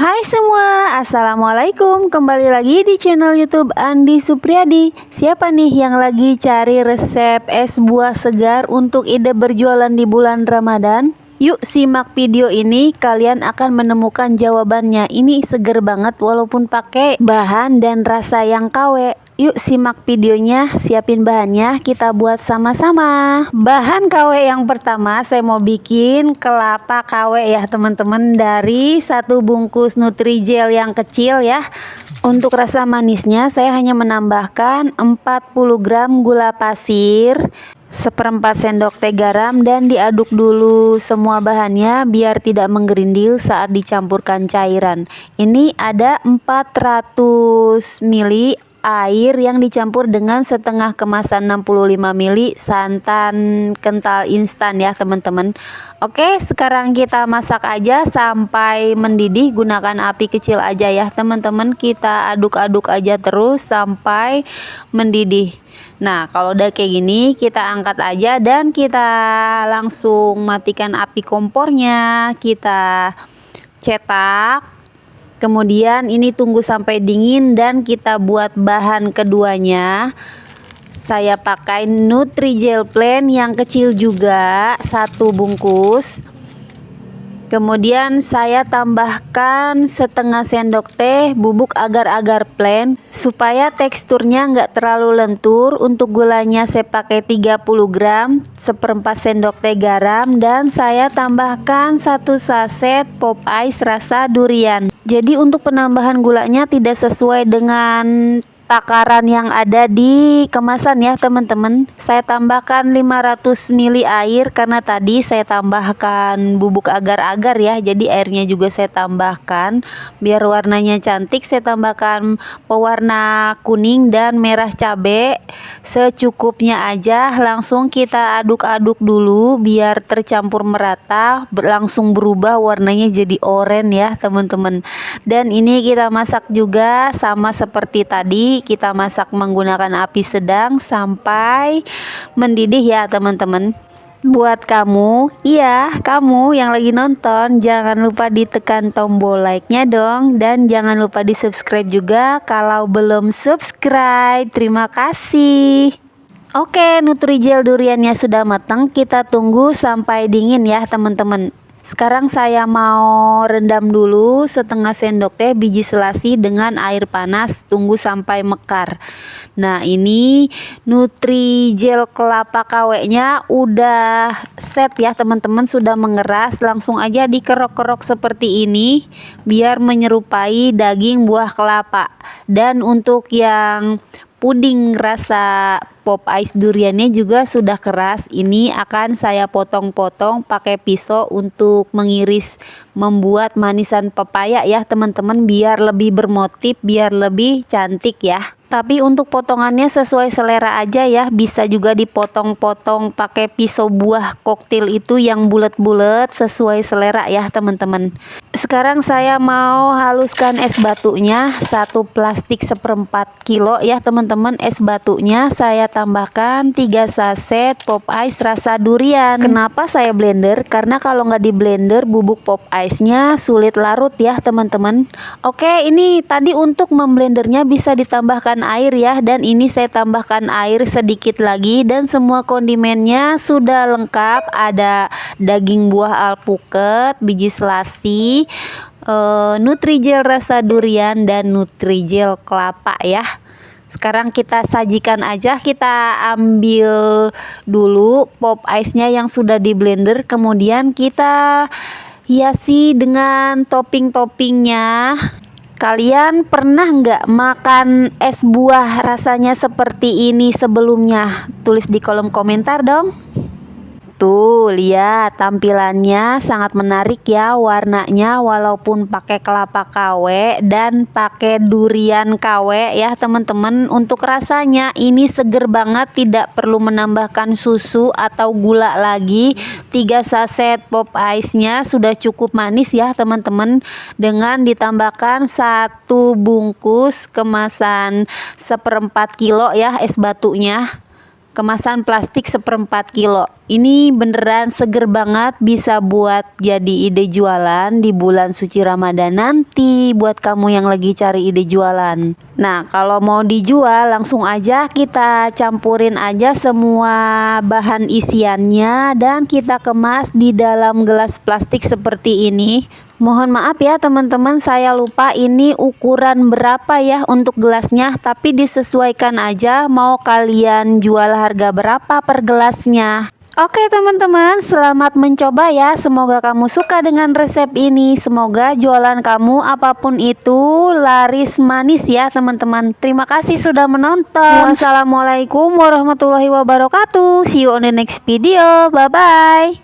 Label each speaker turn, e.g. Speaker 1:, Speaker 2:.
Speaker 1: Hai semua, Assalamualaikum. Kembali lagi di channel YouTube Andi Supriyadi. Siapa nih yang lagi cari resep es buah segar untuk ide berjualan di bulan Ramadan? Yuk simak video ini, kalian akan menemukan jawabannya. Ini seger banget walaupun pakai bahan dan rasa yang KW. Yuk simak videonya, siapin bahannya, kita buat sama-sama. Bahan KW yang pertama, saya mau bikin kelapa KW ya teman-teman, dari satu bungkus Nutrijel yang kecil ya. Untuk rasa manisnya saya hanya menambahkan 40 gram gula pasir, seperempat sendok teh garam, dan diaduk dulu semua bahannya biar tidak menggerindil saat dicampurkan cairan. Ini ada 400 ml air yang dicampur dengan setengah kemasan 65 ml santan kental instan ya teman-teman. Oke, sekarang kita masak aja sampai mendidih, gunakan api kecil aja ya teman-teman. Kita aduk-aduk aja terus sampai mendidih. Nah, kalau udah kayak gini kita angkat aja dan kita langsung matikan api kompornya. Kita cetak. Kemudian ini tunggu sampai dingin dan kita buat bahan keduanya. Saya pakai Nutrijel plain yang kecil juga, satu bungkus. Kemudian saya tambahkan setengah sendok teh bubuk agar-agar plain supaya teksturnya nggak terlalu lentur. Untuk gulanya saya pakai 30 gram, seperempat sendok teh garam, dan saya tambahkan satu saset pop ice rasa durian. Jadi untuk penambahan gulanya tidak sesuai dengan takaran yang ada di kemasan ya teman-teman. Saya tambahkan 500 ml air karena tadi saya tambahkan bubuk agar-agar ya, jadi airnya juga saya tambahkan biar warnanya cantik. Saya tambahkan pewarna kuning dan merah cabai secukupnya aja. Langsung kita aduk-aduk dulu biar tercampur merata, langsung berubah warnanya jadi oranye ya teman-teman. Dan ini kita masak juga sama seperti tadi, kita masak menggunakan api sedang sampai mendidih ya teman-teman. Buat kamu, iya kamu yang lagi nonton, jangan lupa ditekan tombol like-nya dong, dan jangan lupa di subscribe juga kalau belum subscribe. Terima kasih. Oke, Nutrijel duriannya sudah matang, kita tunggu sampai dingin ya teman-teman. Sekarang saya mau rendam dulu setengah sendok teh biji selasi dengan air panas, tunggu sampai mekar. Nah, ini Nutrijel kelapa KW-nya udah set ya teman-teman, sudah mengeras. Langsung aja dikerok-kerok seperti ini biar menyerupai daging buah kelapa. Dan untuk yang puding rasa pop ice duriannya juga sudah keras. Ini akan saya potong-potong pakai pisau untuk mengiris, membuat manisan pepaya ya teman-teman, biar lebih bermotif, biar lebih cantik ya. Tapi untuk potongannya sesuai selera aja ya, bisa juga dipotong-potong pakai pisau buah koktail itu yang bulat-bulat, sesuai selera ya teman-teman. Sekarang saya mau haluskan es batunya, satu plastik seperempat kilo ya teman-teman. Es batunya saya tambahkan 3 saset pop ice rasa durian. Kenapa saya blender? Karena kalau nggak di blender bubuk pop ice nya sulit larut ya teman-teman. Oke, ini tadi untuk memblendernya bisa ditambahkan air ya, dan ini saya tambahkan air sedikit lagi, dan semua kondimennya sudah lengkap. Ada daging buah alpukat, biji selasi, Nutrijel rasa durian, dan Nutrijel kelapa ya. Sekarang kita sajikan aja. Kita ambil dulu pop ice-nya yang sudah di blender, kemudian kita hiasi dengan topping-toppingnya. Kalian pernah nggak makan es buah rasanya seperti ini sebelumnya? Tulis di kolom komentar dong. Tuh, lihat tampilannya sangat menarik ya warnanya, walaupun pakai kelapa KW dan pakai durian KW ya teman-teman. Untuk rasanya ini seger banget, tidak perlu menambahkan susu atau gula lagi. 3 saset pop ice-nya sudah cukup manis ya teman-teman, dengan ditambahkan satu bungkus kemasan seperempat kilo ya es batunya. kemasan plastik 1/4 kilo. Ini beneran seger banget, bisa buat jadi ide jualan di bulan suci Ramadan nanti buat kamu yang lagi cari ide jualan. Nah, kalau mau dijual langsung aja kita campurin aja semua bahan isiannya dan kita kemas di dalam gelas plastik seperti ini. Mohon maaf ya teman-teman, saya lupa ini ukuran berapa ya untuk gelasnya, tapi disesuaikan aja mau kalian jual harga berapa per gelasnya. Oke teman-teman, selamat mencoba ya. Semoga kamu suka dengan resep ini. Semoga jualan kamu apapun itu laris manis ya teman-teman. Terima kasih sudah menonton. Wassalamualaikum warahmatullahi wabarakatuh. See you on the next video. Bye bye.